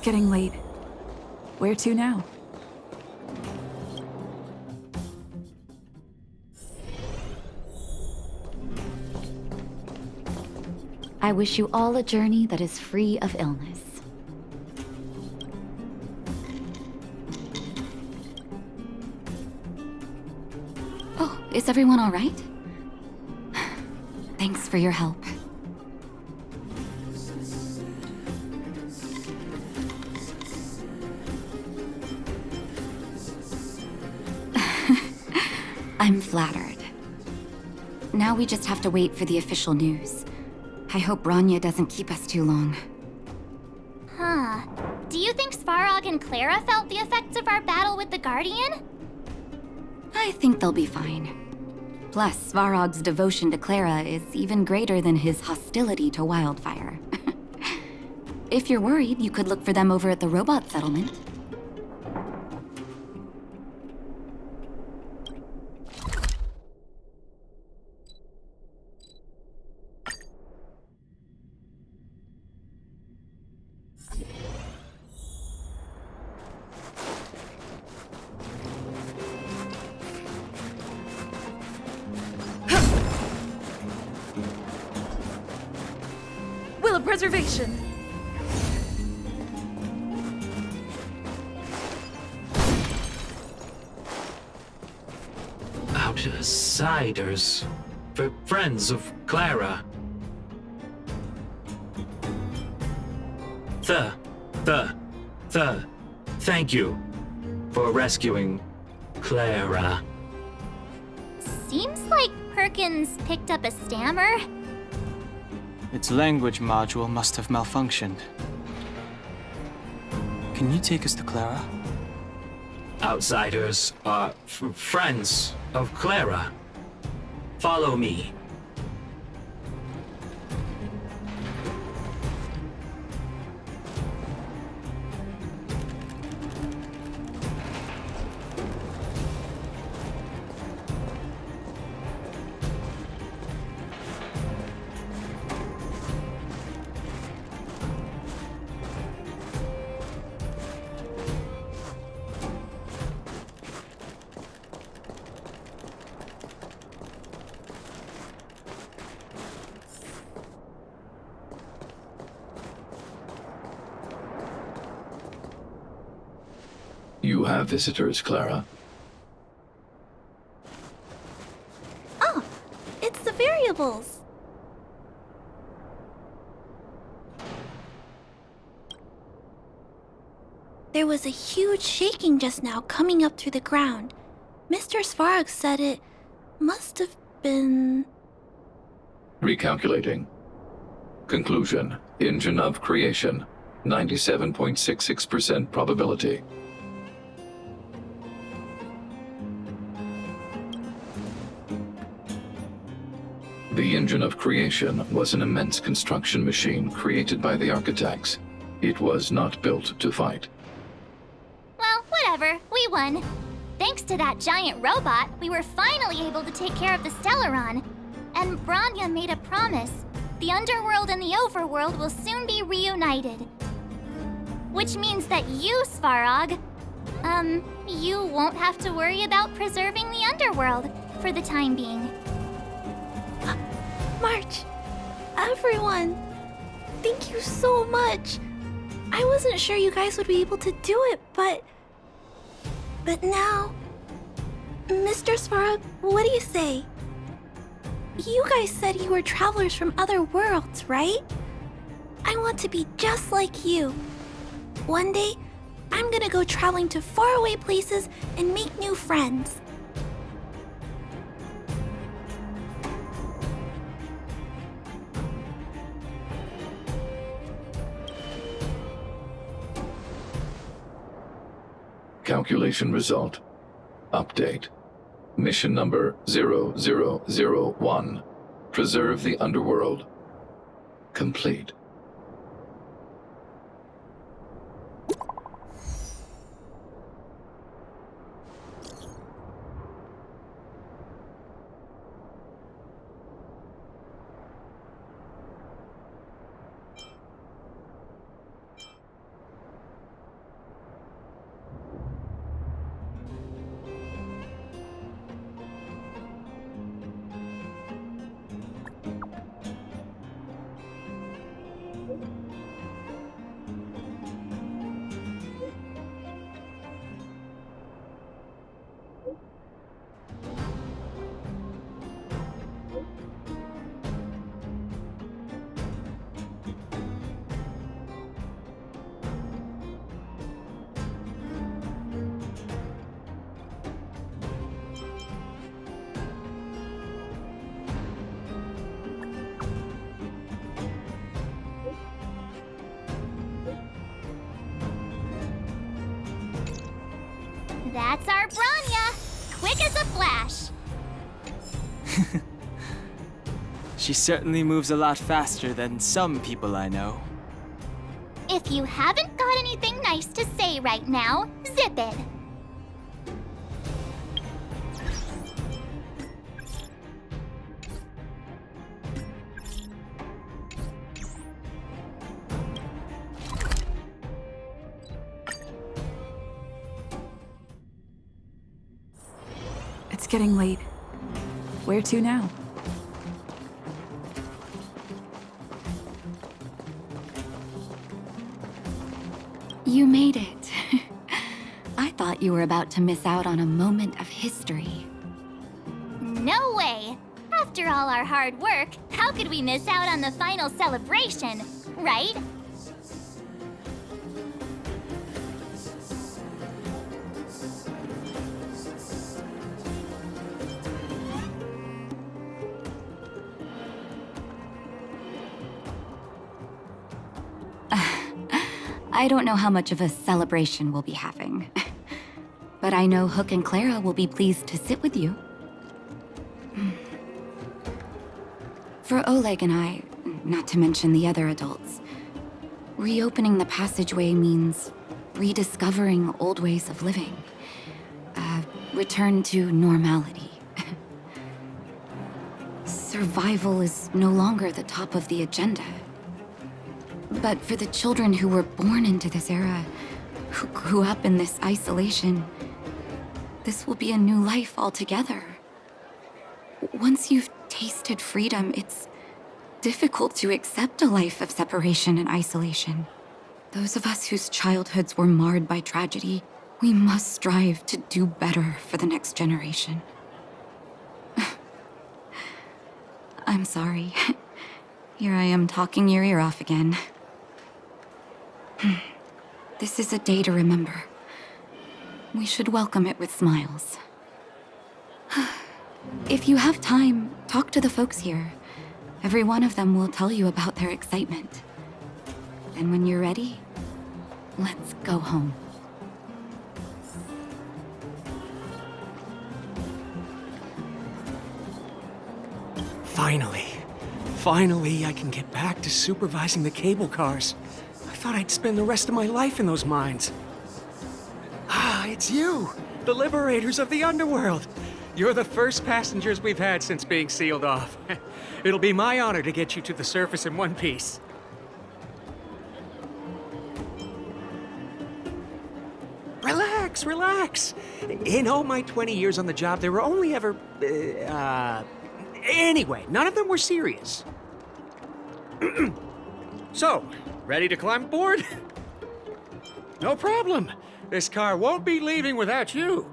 getting late. Where to now? I wish you all a journey that is free of illness. Oh, is everyone all right? Thanks for your help. I'm flattered. Now we just have to wait for the official news. I hope Rania doesn't keep us too long. Huh. Do you think Svarog and Clara felt the effects of our battle with the Guardian? I think they'll be fine. Plus, Svarog's devotion to Clara is even greater than his hostility to Wildfire. If you're worried, you could look for them over at the robot settlement. Will of Preservation! Outsiders. For friends of Clara. Thank you for rescuing Clara. Seems like Perkins picked up a stammer. Its language module must have malfunctioned. Can you take us to Clara? Outsiders are friends of Clara. Follow me. You have visitors, Clara. Oh, it's the variables. There was a huge shaking just now coming up through the ground. Mr. Svarog said it must have been... Recalculating. Conclusion. Engine of creation. 97.66% probability. The engine of creation was an immense construction machine created by the architects. It was not built to fight. Well, whatever. We won. Thanks to that giant robot, we were finally able to take care of the Stellaron. And Branya made a promise. The Underworld and the Overworld will soon be reunited. Which means that you, Svarog, you won't have to worry about preserving the Underworld for the time being. March, everyone, thank you so much. I wasn't sure you guys would be able to do it, but now... Mr. Svarog, what do you say? You guys said you were travelers from other worlds, right? I want to be just like you. One day, I'm gonna go traveling to faraway places and make new friends. Calculation result. Update. Mission number 0001. Preserve the Underworld. Complete. That's our Branya! Quick as a flash! She certainly moves a lot faster than some people I know. If you haven't got anything nice to say right now, zip it! It's getting late. Where to now? You made it. I thought you were about to miss out on a moment of history. No way! After all our hard work, how could we miss out on the final celebration, right? I don't know how much of a celebration we'll be having. But I know Hook and Clara will be pleased to sit with you. For Oleg and I, not to mention the other adults, reopening the passageway means rediscovering old ways of living. Return to normality. Survival is no longer the top of the agenda. But for the children who were born into this era, who grew up in this isolation, this will be a new life altogether. Once you've tasted freedom, it's difficult to accept a life of separation and isolation. Those of us whose childhoods were marred by tragedy, we must strive to do better for the next generation. I'm sorry. Here I am talking your ear off again. This is a day to remember. We should welcome it with smiles. If you have time, talk to the folks here. Every one of them will tell you about their excitement. And when you're ready, let's go home. Finally, I can get back to supervising the cable cars. I thought I'd spend the rest of my life in those mines. Ah, it's you, the liberators of the Underworld. You're the first passengers we've had since being sealed off. It'll be my honor to get you to the surface in one piece. Relax. In all my 20 years on the job, there were only ever, anyway, none of them were serious. So, ready to climb aboard? No problem. This car won't be leaving without you.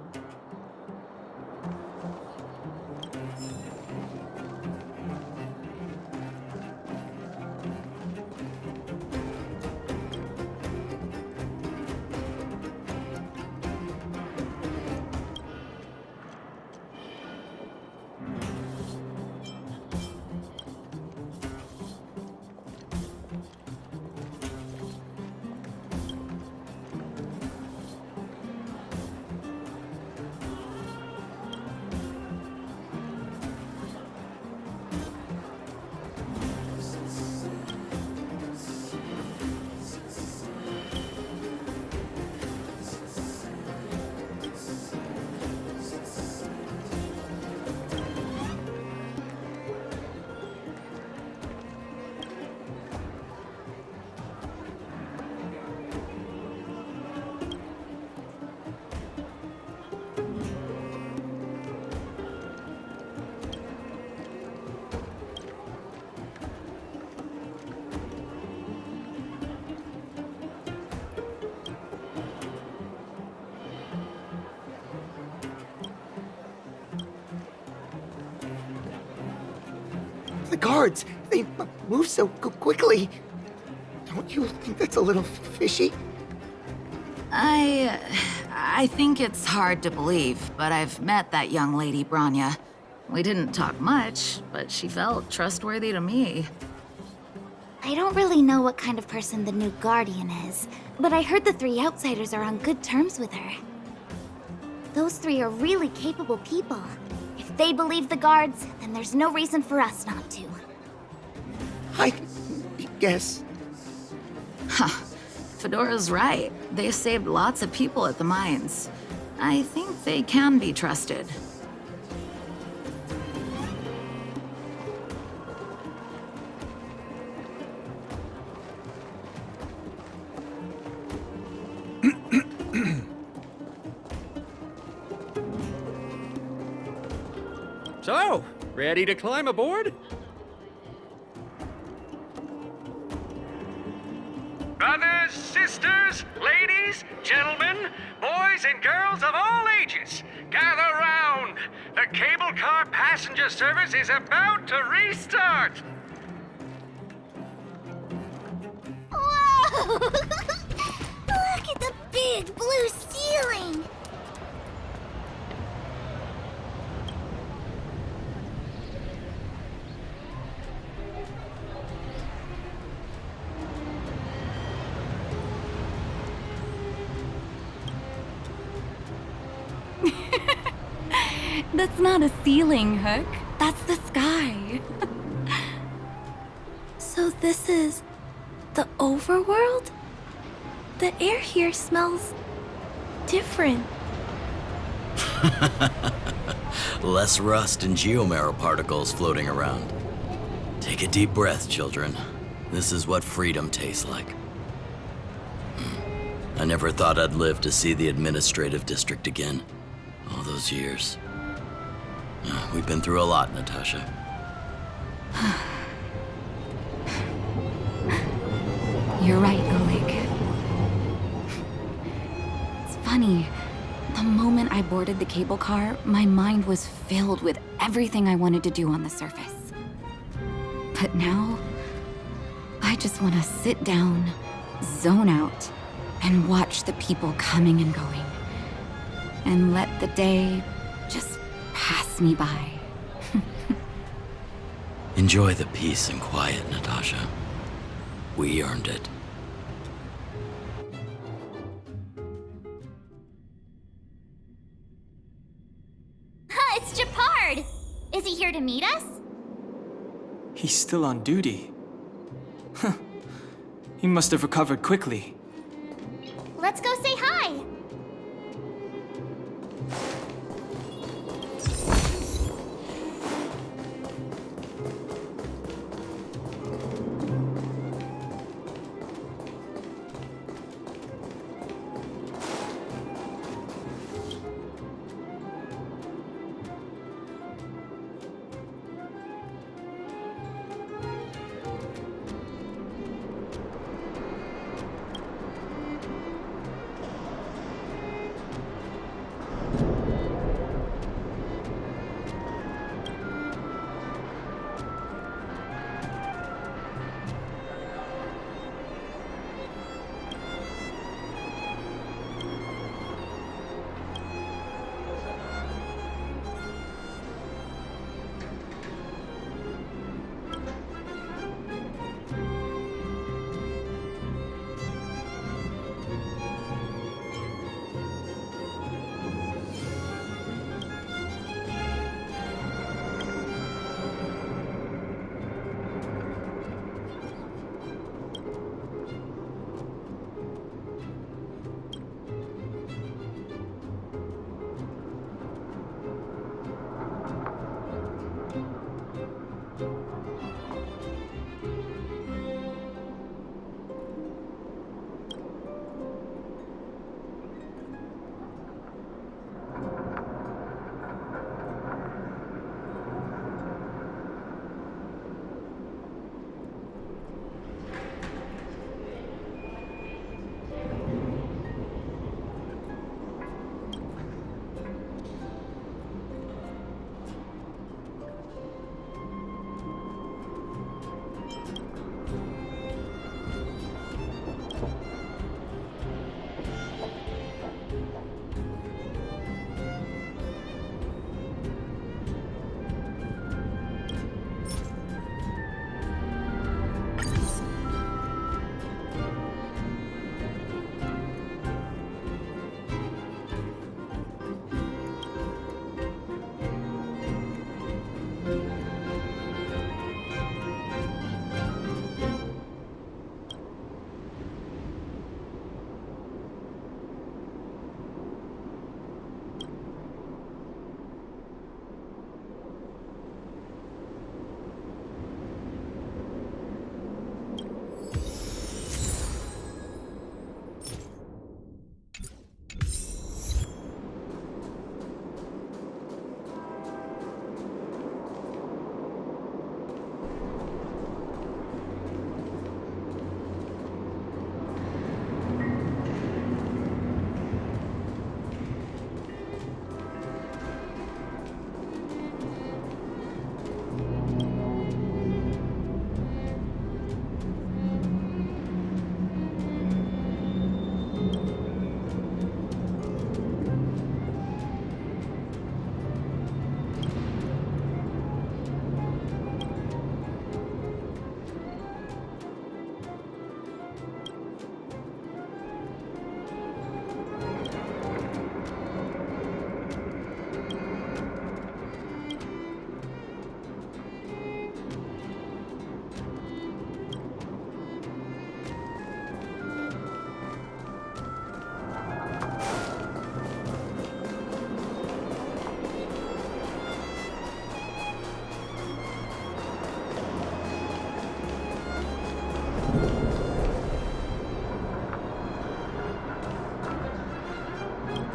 The guards, they move so quickly. Don't you think that's a little fishy? I think it's hard to believe, but I've met that young lady, Branya. We didn't talk much, but she felt trustworthy to me. I don't really know what kind of person the new Guardian is, but I heard the three outsiders are on good terms with her. Those three are really capable people. If they believe the guards, then there's no reason for us not to. I guess. Huh. Fedora's right. They saved lots of people at the mines. I think they can be trusted. So, ready to climb aboard? Brothers, sisters, ladies, gentlemen, boys and girls of all ages, gather round. The cable car passenger service is about to restart. Whoa! Look at the big blue ceiling! That's not a ceiling, Hook. That's the sky. So this is the overworld? The air here smells different. Less rust and geomarrow particles floating around. Take a deep breath, children. This is what freedom tastes like. I never thought I'd live to see the administrative district again. All those years. We've been through a lot, Natasha. You're right, Oleg. It's funny. The moment I boarded the cable car, my mind was filled with everything I wanted to do on the surface. But now, I just want to sit down, zone out, and watch the people coming and going. And let the day just pass me by. Enjoy the peace and quiet, Natasha. We earned it. It's Japard! Is he here to meet us? He's still on duty. Huh. He must have recovered quickly. Let's go say hi!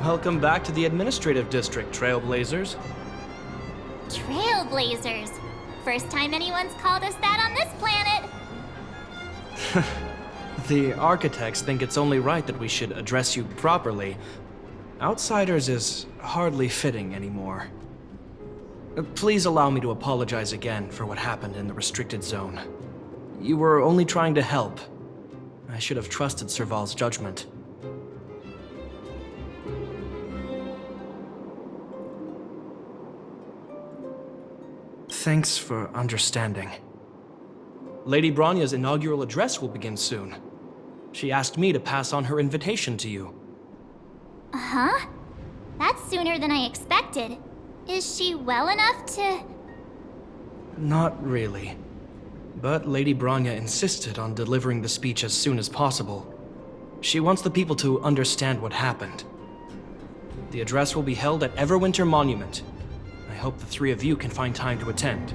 Welcome back to the Administrative District, Trailblazers. Trailblazers. First time anyone's called us that on this planet. The architects think it's only right that we should address you properly. Outsiders is hardly fitting anymore. Please allow me to apologize again for what happened in the restricted zone. You were only trying to help. I should have trusted Serval's judgment. Thanks for understanding. Lady Bronya's inaugural address will begin soon. She asked me to pass on her invitation to you. Huh? That's sooner than I expected. Is she well enough to... Not really. But Lady Bronya insisted on delivering the speech as soon as possible. She wants the people to understand what happened. The address will be held at Everwinter Monument. I hope the three of you can find time to attend.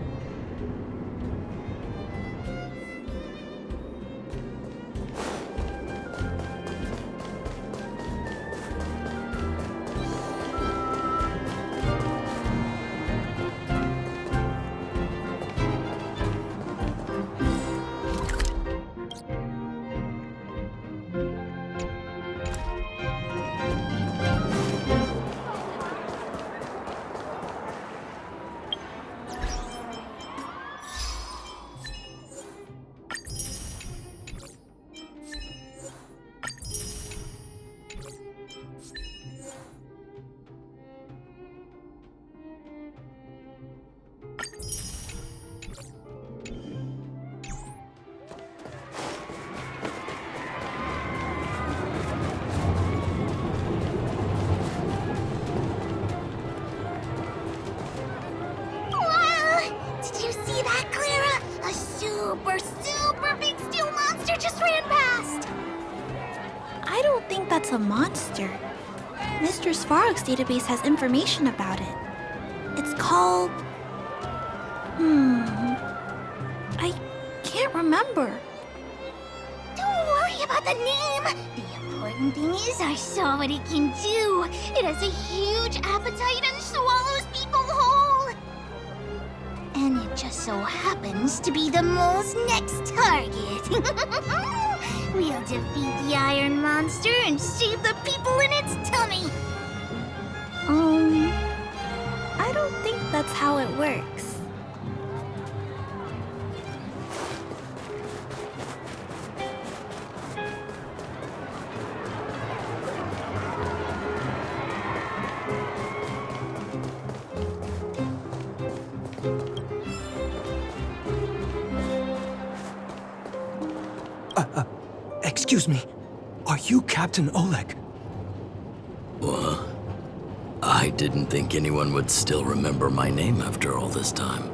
Did you see that, Clara? A super big steel monster just ran past! I don't think that's a monster. Mr. Svarog's database has information about it. It's called... I can't remember. Don't worry about the name. The important thing is I saw what it can do. It has a huge appetite and swallows people whole. And it just so happens to be the mole's next target. We'll defeat the Iron Monster and save the people in its tummy. I don't think that's how it works. Excuse me. Are you Captain Oleg? What? I didn't think anyone would still remember my name after all this time.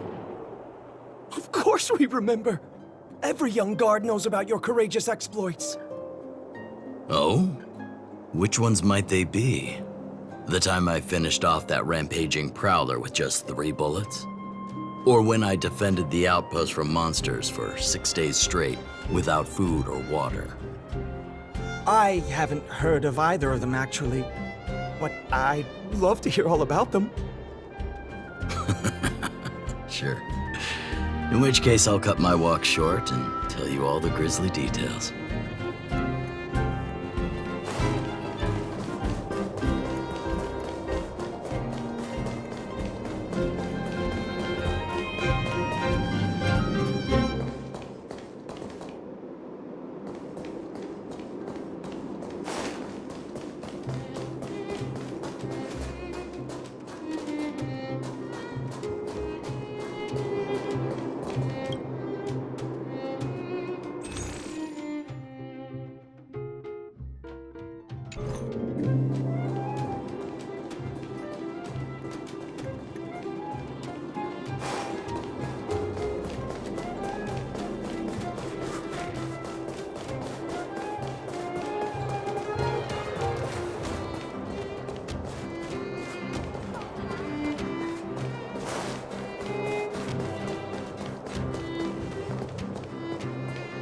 Of course we remember. Every young guard knows about your courageous exploits. Oh? Which ones might they be? The time I finished off that rampaging prowler with just 3 bullets? Or when I defended the outpost from monsters for 6 days straight without food or water? I haven't heard of either of them, actually. But I'd love to hear all about them. Sure. In which case, I'll cut my walk short and tell you all the grisly details.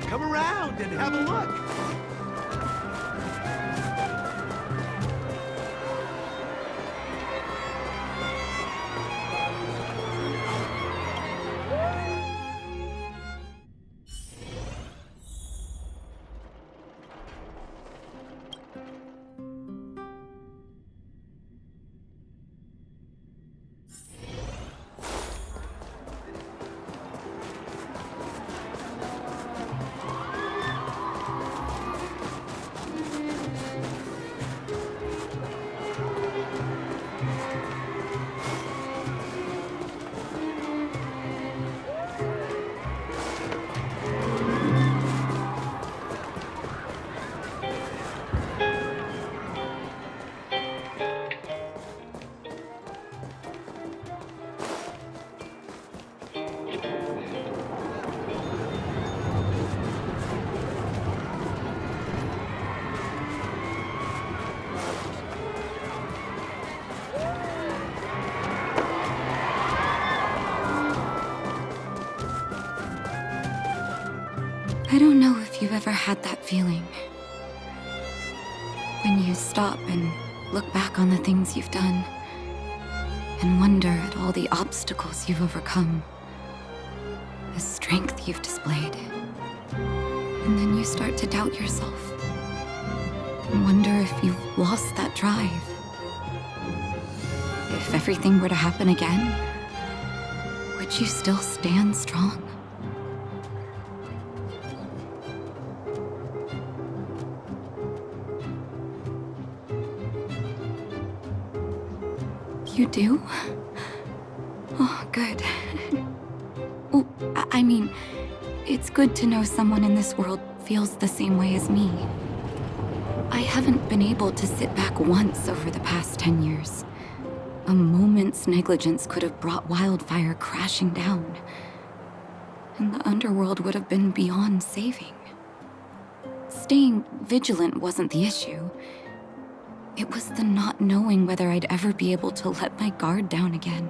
Come around and have a look. I don't know if you've ever had that feeling. When you stop and look back on the things you've done, and wonder at all the obstacles you've overcome, the strength you've displayed. And then you start to doubt yourself, and wonder if you've lost that drive. If everything were to happen again, would you still stand strong? You do? Oh, good. Oh, I mean, it's good to know someone in this world feels the same way as me. I haven't been able to sit back once over the past 10 years. A moment's negligence could have brought wildfire crashing down, and the Underworld would have been beyond saving. Staying vigilant wasn't the issue. It was the not knowing whether I'd ever be able to let my guard down again.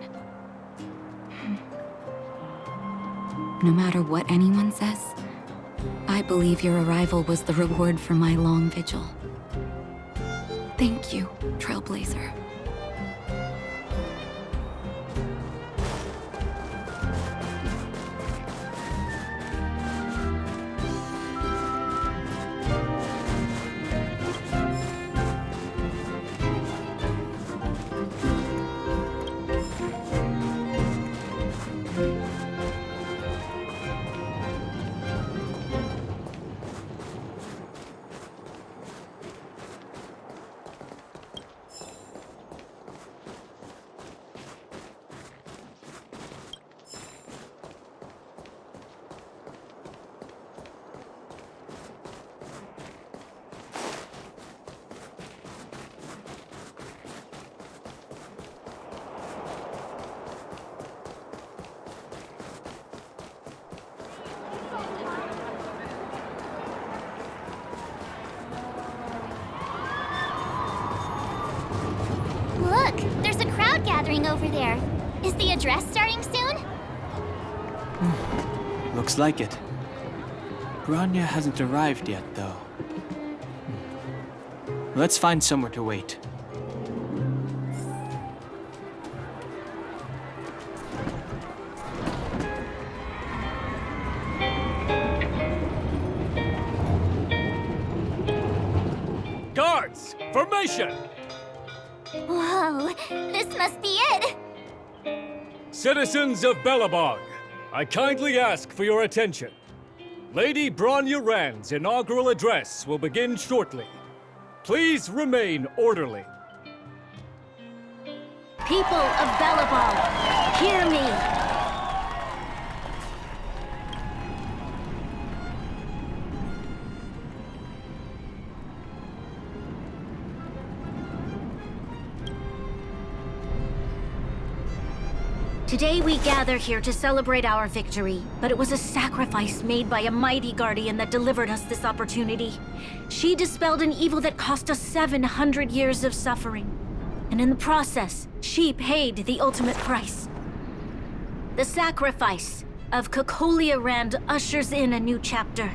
No matter what anyone says, I believe your arrival was the reward for my long vigil. Thank you, Trailblazer. Look, there's a crowd gathering over there. Is the address starting soon? Looks like it. Bronya hasn't arrived yet, though. Let's find somewhere to wait. Guards, formation! Whoa, this must be it! Citizens of Belobog, I kindly ask for your attention. Lady Bronya Rand's inaugural address will begin shortly. Please remain orderly. People of Belobog, hear me! Today we gather here to celebrate our victory, but it was a sacrifice made by a mighty guardian that delivered us this opportunity. She dispelled an evil that cost us 700 years of suffering. And in the process, she paid the ultimate price. The sacrifice of Cocolia Rand ushers in a new chapter.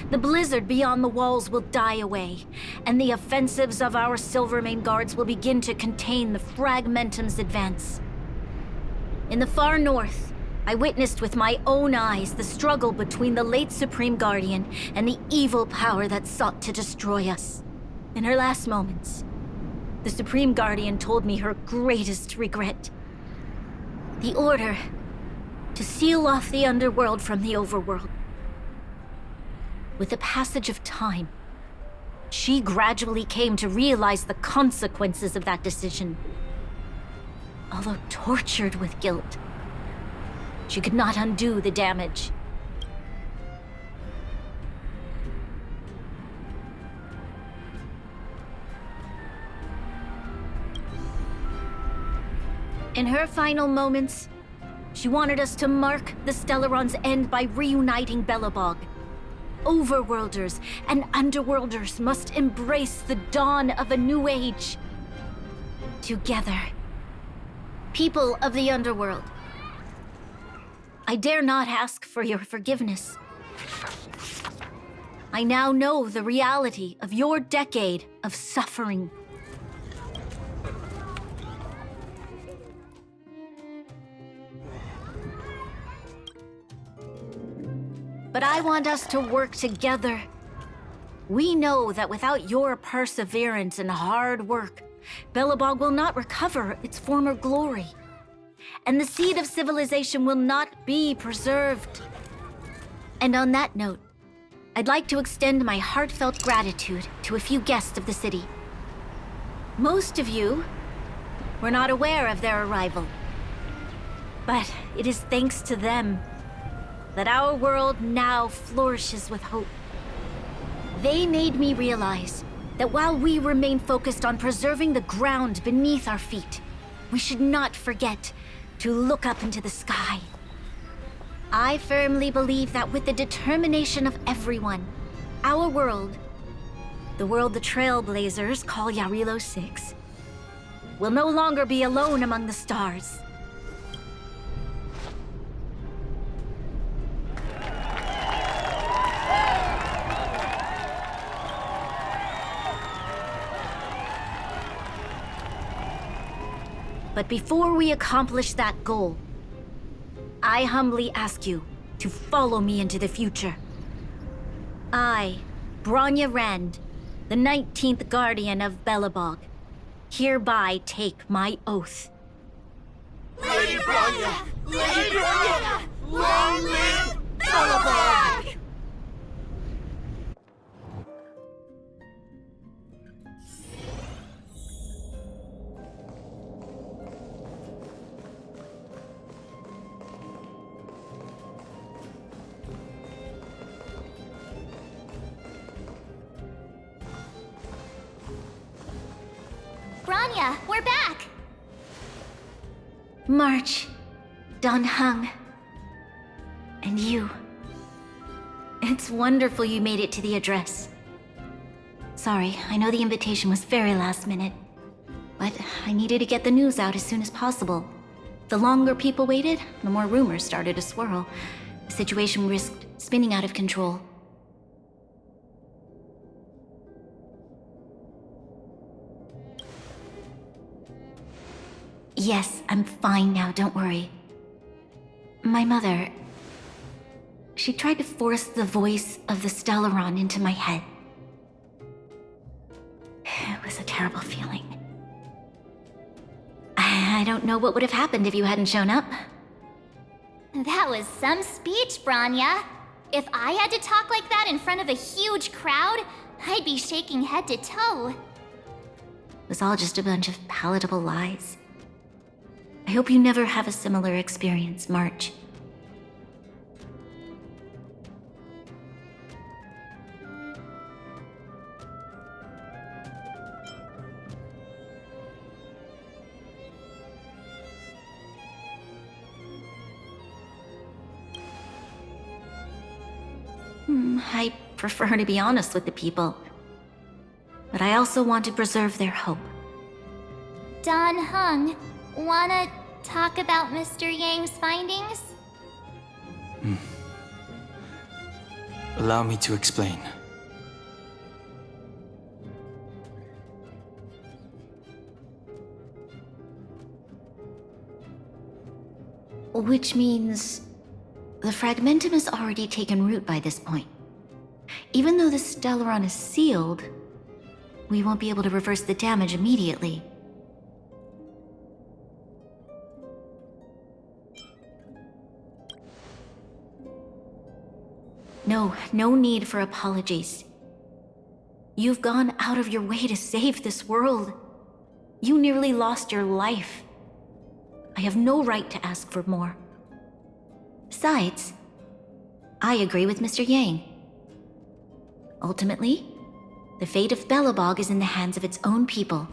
The blizzard beyond the walls will die away, and the offensives of our Silvermane guards will begin to contain the Fragmentum's advance. In the far north, I witnessed with my own eyes the struggle between the late Supreme Guardian and the evil power that sought to destroy us. In her last moments, the Supreme Guardian told me her greatest regret. The order to seal off the Underworld from the Overworld. With the passage of time, she gradually came to realize the consequences of that decision. Although tortured with guilt, she could not undo the damage. In her final moments, she wanted us to mark the Stellaron's end by reuniting Belobog. Overworlders and Underworlders must embrace the dawn of a new age. Together. People of the Underworld, I dare not ask for your forgiveness. I now know the reality of your decade of suffering. But I want us to work together. We know that without your perseverance and hard work, Belobog will not recover its former glory. And the seed of civilization will not be preserved. And on that note, I'd like to extend my heartfelt gratitude to a few guests of the city. Most of you were not aware of their arrival. But it is thanks to them that our world now flourishes with hope. They made me realize that while we remain focused on preserving the ground beneath our feet, we should not forget to look up into the sky. I firmly believe that with the determination of everyone, our world, the world the Trailblazers call Yarilo 6, will no longer be alone among the stars. But before we accomplish that goal, I humbly ask you to follow me into the future. I, Bronya Rand, the 19th Guardian of Belobog, hereby take my oath. Lady Bronya! Lady Bronya! Long live Belobog! Bronya, we're back! March, Don Hung, and you. It's wonderful you made it to the address. Sorry, I know the invitation was very last minute, but I needed to get the news out as soon as possible. The longer people waited, the more rumors started to swirl. The situation risked spinning out of control. Yes, I'm fine now, don't worry. My mother... she tried to force the voice of the Stellaron into my head. It was a terrible feeling. I don't know what would have happened if you hadn't shown up. That was some speech, Bronya. If I had to talk like that in front of a huge crowd, I'd be shaking head to toe. It was all just a bunch of palatable lies. I hope you never have a similar experience, March. I prefer to be honest with the people. But I also want to preserve their hope. Don Hung, wanna talk about Mr. Yang's findings? Allow me to explain. Which means... the Fragmentum has already taken root by this point. Even though the Stellaron is sealed, we won't be able to reverse the damage immediately. No need for apologies. You've gone out of your way to save this world. You nearly lost your life. I have no right to ask for more. Besides, I agree with Mr. Yang. Ultimately, the fate of Belobog is in the hands of its own people.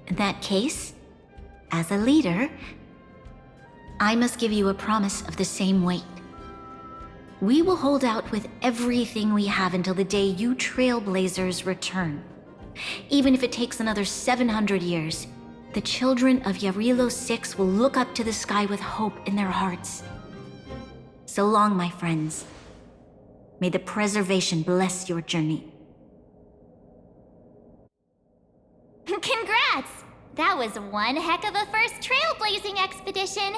In that case, as a leader, I must give you a promise of the same weight. We will hold out with everything we have until the day you Trailblazers return. Even if it takes another 700 years, the children of Yarilo 6 will look up to the sky with hope in their hearts. So long, my friends. May the preservation bless your journey. Congrats! That was one heck of a first trailblazing expedition!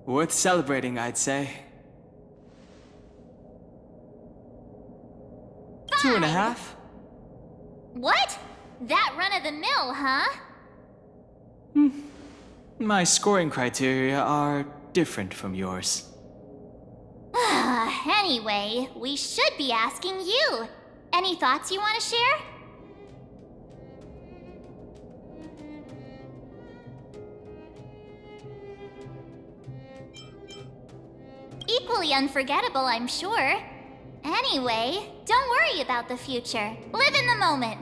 Worth celebrating, I'd say. 2.5? What? That run-of-the-mill, huh? My scoring criteria are different from yours. Anyway, we should be asking you. Any thoughts you want to share? Equally unforgettable, I'm sure. Anyway, don't worry about the future. Live in the moment.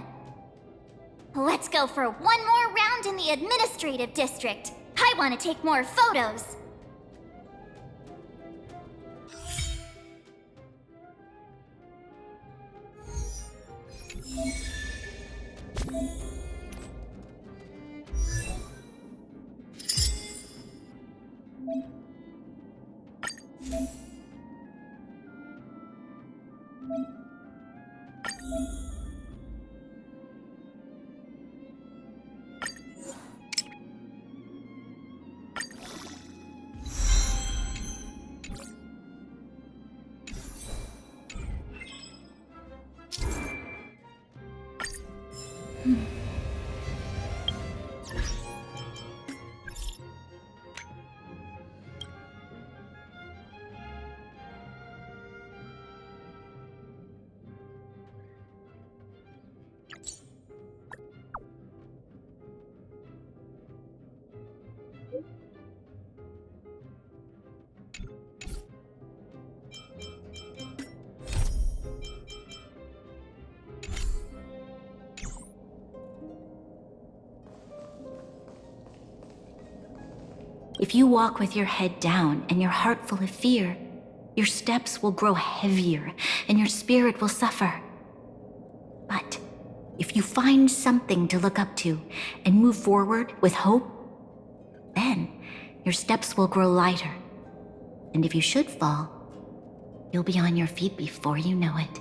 Let's go for one more round in the administrative district. I want to take more photos. If you walk with your head down and your heart full of fear, your steps will grow heavier and your spirit will suffer. But if you find something to look up to and move forward with hope, then your steps will grow lighter. And if you should fall, you'll be on your feet before you know it.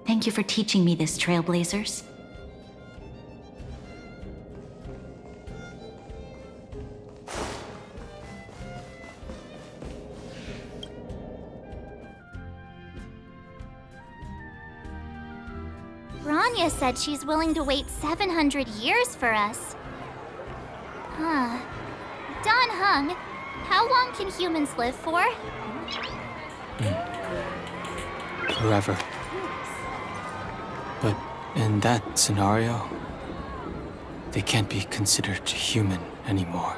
Thank you for teaching me this, Trailblazers. Bronya said she's willing to wait 700 years for us. Huh. Don Hung, how long can humans live for? Forever. But in that scenario, they can't be considered human anymore.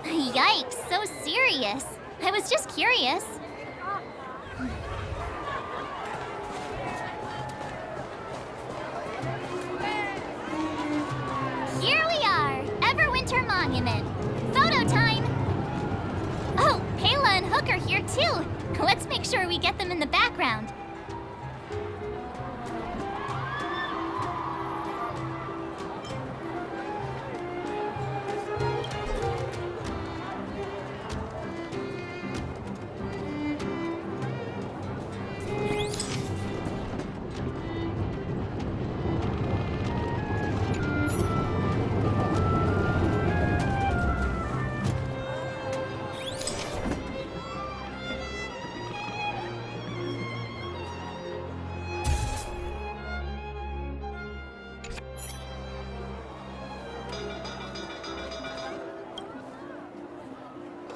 Yikes, so serious. I was just curious. Here we are, Everwinter Monument. Photo time! Oh, Pela and Hook are here too. Let's make sure we get them in the background.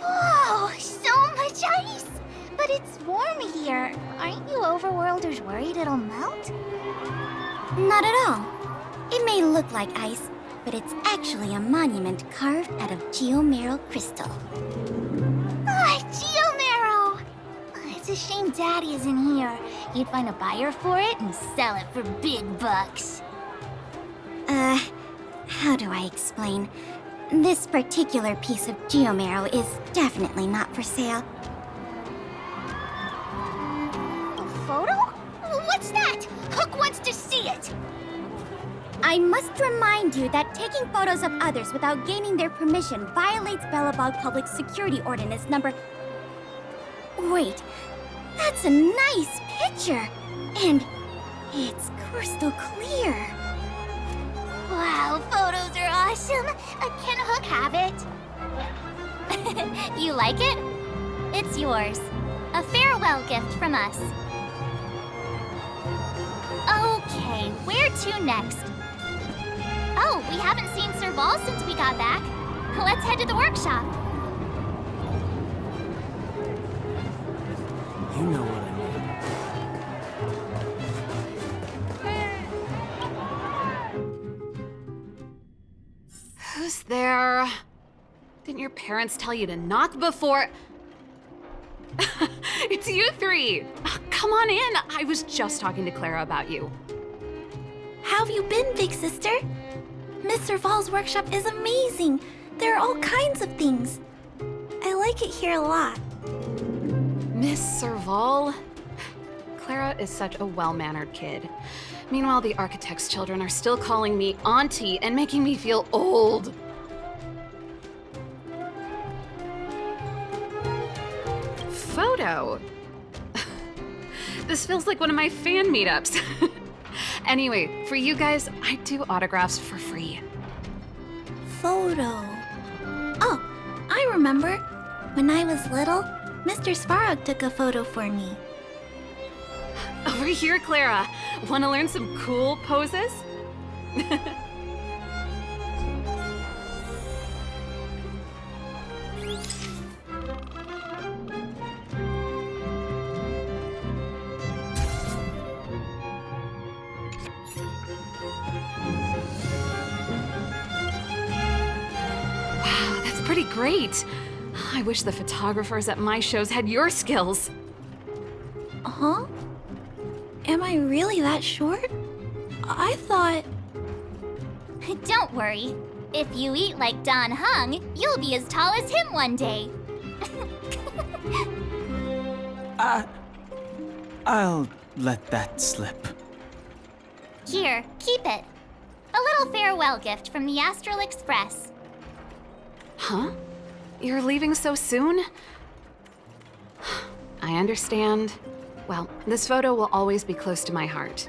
Whoa, so much ice! But it's warm here. Aren't you Overworlders worried it'll melt? Not at all. It may look like ice, but it's actually a monument carved out of geomeral crystal. Ah, Geomarrow! It's a shame Daddy isn't here. He'd find a buyer for it and sell it for big bucks. How do I explain? This particular piece of geomarrow is definitely not for sale. A photo? What's that? Hook wants to see it. I must remind you that taking photos of others without gaining their permission violates Belobog Public Security Ordinance number... Wait, that's a nice picture! And it's crystal clear. Wow, photos are awesome. Can Hook have it? You like it? It's yours. A farewell gift from us. Okay, where to next? Oh, we haven't seen Serval since we got back. Let's head to the workshop. You know what I mean. Who's there? Didn't your parents tell you to knock before... It's you three! Come on in! I was just talking to Clara about you. How have you been, big sister? Miss Serval's workshop is amazing. There are all kinds of things. I like it here a lot. Miss Serval? Clara is such a well-mannered kid. Meanwhile, the architect's children are still calling me auntie and making me feel old. Photo? This feels like one of my fan meetups. Anyway, for you guys, I do autographs for free. Photo. Oh, I remember. When I was little, Mr. Svarog took a photo for me. Over here, Clara. Want to learn some cool poses? Wow, that's pretty great. I wish the photographers at my shows had your skills. Huh? Am I really that short? I thought... Don't worry. If you eat like Don Hung, you'll be as tall as him one day. I'll let that slip. Here, keep it. A little farewell gift from the Astral Express. Huh? You're leaving so soon? I understand. Well, this photo will always be close to my heart.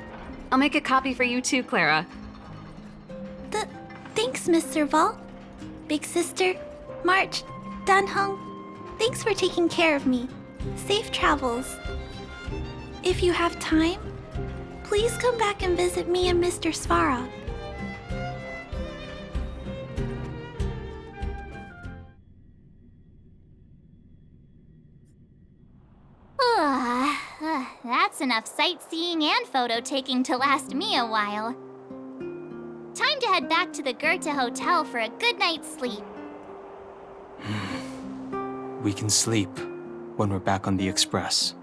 I'll make a copy for you too, Clara. Thanks, Miss Serval. Big sister, March, Dan Hung, thanks for taking care of me. Safe travels. If you have time, please come back and visit me and Mr. Svarog. That's enough sightseeing and photo taking to last me a while. Time to head back to the Goethe Hotel for a good night's sleep. We can sleep when we're back on the Express.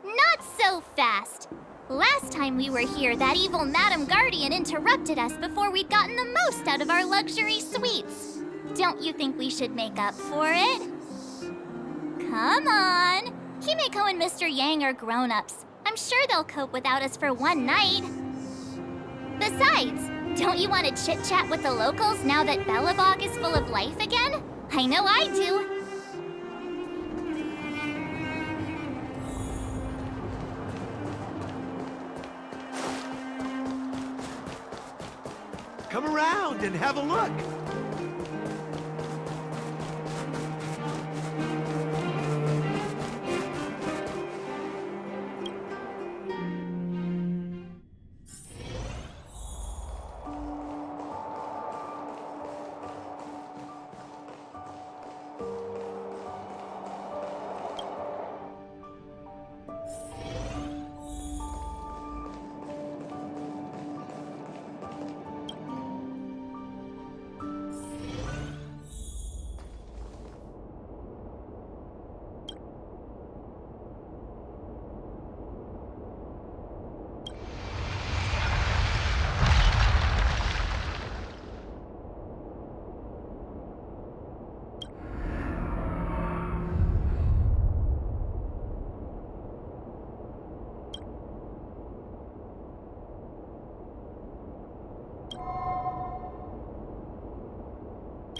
Not so fast! Last time we were here, that evil Madam Guardian interrupted us before we'd gotten the most out of our luxury suites. Don't you think we should make up for it? Come on! Himeko and Mr. Yang are grown-ups. I'm sure they'll cope without us for one night. Besides, don't you want to chit-chat with the locals now that Belobog is full of life again? I know I do. Come around and have a look.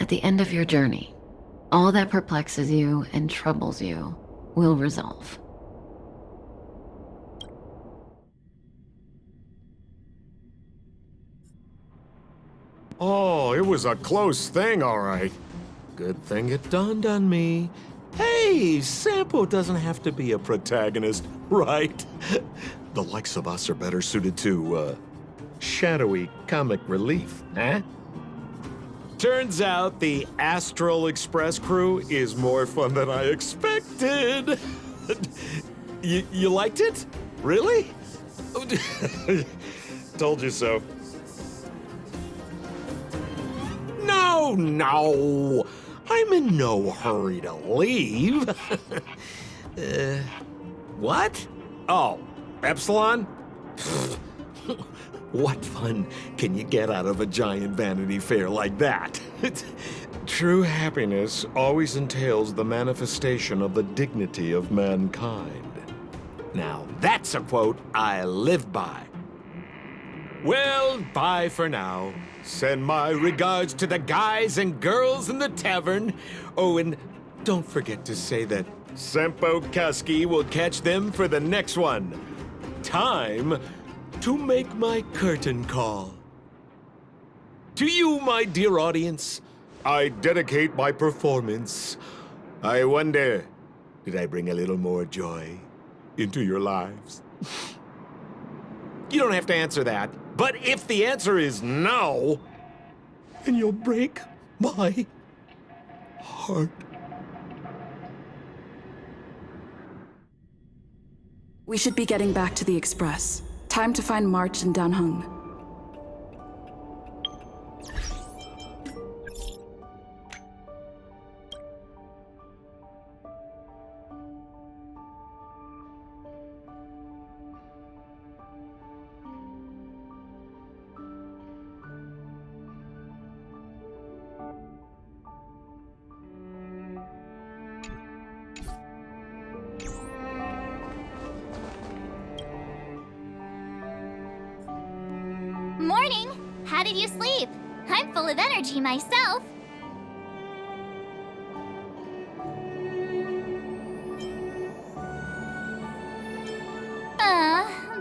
At the end of your journey, all that perplexes you and troubles you will resolve. Oh, it was a close thing, all right. Good thing it dawned on me. Hey, Sampo doesn't have to be a protagonist, right? The likes of us are better suited to, shadowy comic relief, huh? Turns out the Astral Express crew is more fun than I expected. You liked it? Really? Told you so. No! I'm in no hurry to leave. What? Oh, Epsilon? What fun can you get out of a giant Vanity Fair like that? True happiness always entails the manifestation of the dignity of mankind. Now, that's a quote I live by. Well, bye for now. Send my regards to the guys and girls in the tavern. Oh, and don't forget to say that Sampo Kasky will catch them for the next one. Time to make my curtain call. To you, my dear audience, I dedicate my performance. I wonder, did I bring a little more joy into your lives? You don't have to answer that, but if the answer is no, then you'll break my heart. We should be getting back to the Express. Time to find March and Danheng. Morning! How did you sleep? I'm full of energy myself.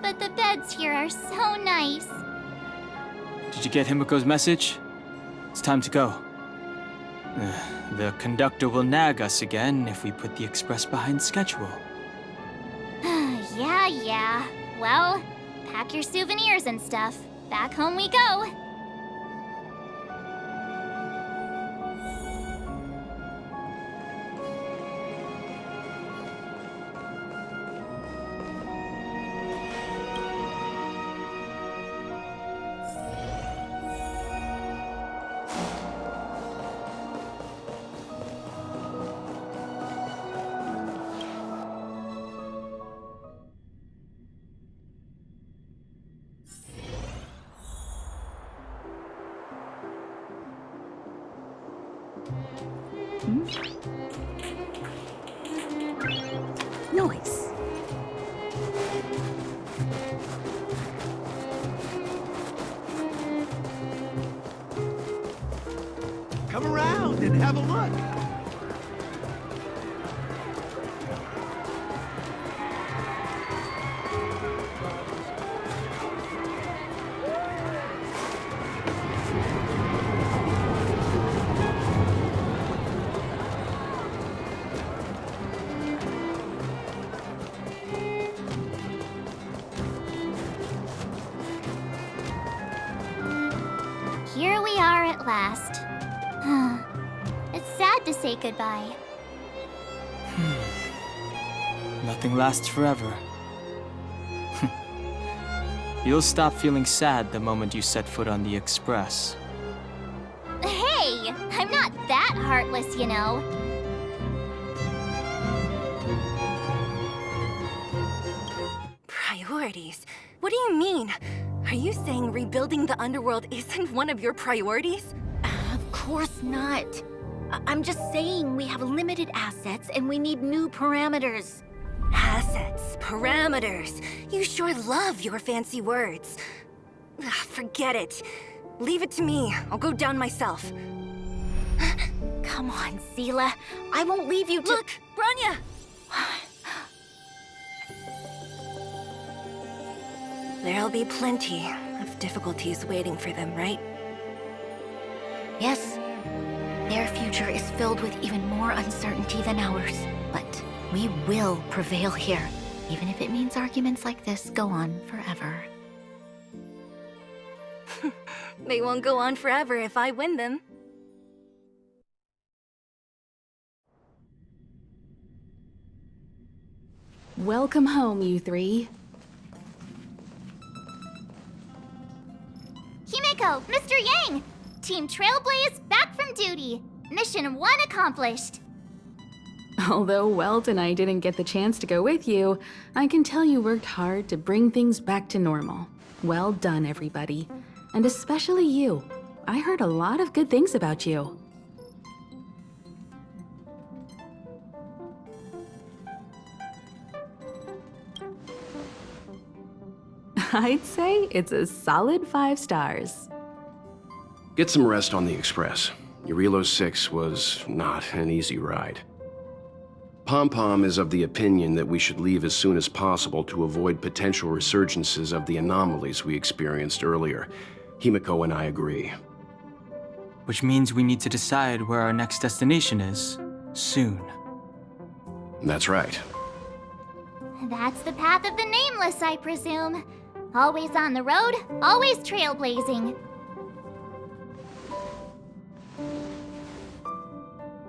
But the beds here are so nice. Did you get Himiko's message? It's time to go. The conductor will nag us again if we put the express behind schedule. Yeah. Well, pack your souvenirs and stuff. Back home we go. Nice. Come around and have a look. Here we are at last. It's sad to say goodbye. Nothing lasts forever. You'll stop feeling sad the moment you set foot on the express. Hey! I'm not that heartless, you know. Priorities? What do you mean? Are you saying rebuilding the Underworld isn't one of your priorities? Of course not. I'm just saying we have limited assets and we need new parameters. Assets, parameters. You sure love your fancy words. Forget it. Leave it to me. I'll go down myself. Come on, Zila. I won't leave you to— Look, Bronya! There'll be plenty of difficulties waiting for them, right? Yes. Their future is filled with even more uncertainty than ours. But we will prevail here, even if it means arguments like this go on forever. They won't go on forever if I win them. Welcome home, you three. Himeko, Mr. Yang! Team Trailblaze back from duty. Mission 1 accomplished. Although Welt and I didn't get the chance to go with you, I can tell you worked hard to bring things back to normal. Well done, everybody. And especially you. I heard a lot of good things about you. I'd say it's a solid 5 stars. Get some rest on the Express. Eurilo 6 was not an easy ride. Pom-Pom is of the opinion that we should leave as soon as possible to avoid potential resurgences of the anomalies we experienced earlier. Himeko and I agree. Which means we need to decide where our next destination is, soon. That's right. That's the path of the Nameless, I presume. Always on the road, always trailblazing.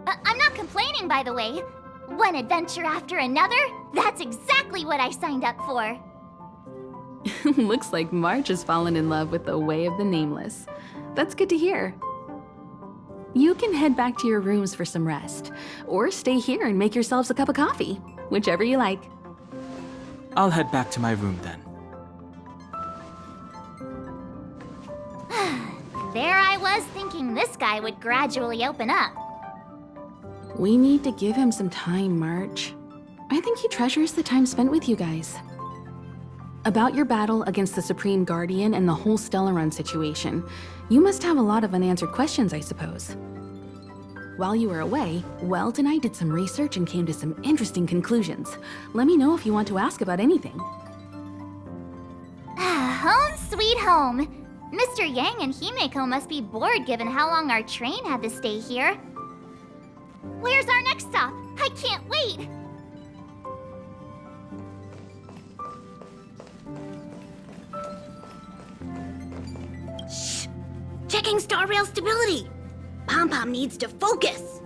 I'm not complaining, by the way. One adventure after another, that's exactly what I signed up for. Looks like March has fallen in love with the way of the Nameless. That's good to hear. You can head back to your rooms for some rest, or stay here and make yourselves a cup of coffee, whichever you like. I'll head back to my room then. There I was thinking this guy would gradually open up. We need to give him some time, March. I think he treasures the time spent with you guys. About your battle against the Supreme Guardian and the whole Stellaron situation, you must have a lot of unanswered questions, I suppose. While you were away, Welt and I did some research and came to some interesting conclusions. Let me know if you want to ask about anything. Home sweet home. Mr. Yang and Himeko must be bored given how long our train had to stay here. Where's our next stop? I can't wait! Shh! Checking star rail stability! Pom-Pom needs to focus!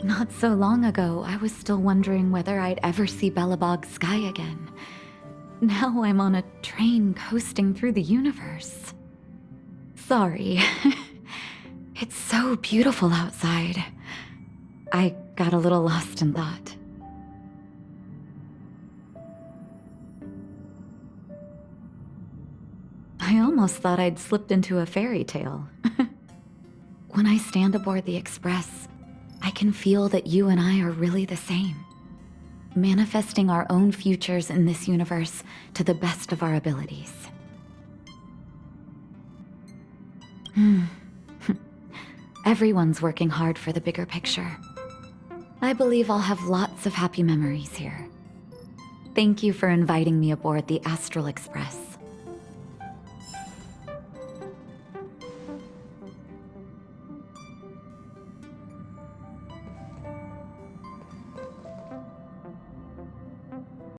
Not so long ago, I was still wondering whether I'd ever see Belobog's sky again. Now I'm on a train coasting through the universe. Sorry. It's so beautiful outside. I got a little lost in thought. I almost thought I'd slipped into a fairy tale. When I stand aboard the Express, I can feel that you and I are really the same. Manifesting our own futures in this universe to the best of our abilities. Everyone's working hard for the bigger picture. I believe I'll have lots of happy memories here. Thank you for inviting me aboard the Astral Express.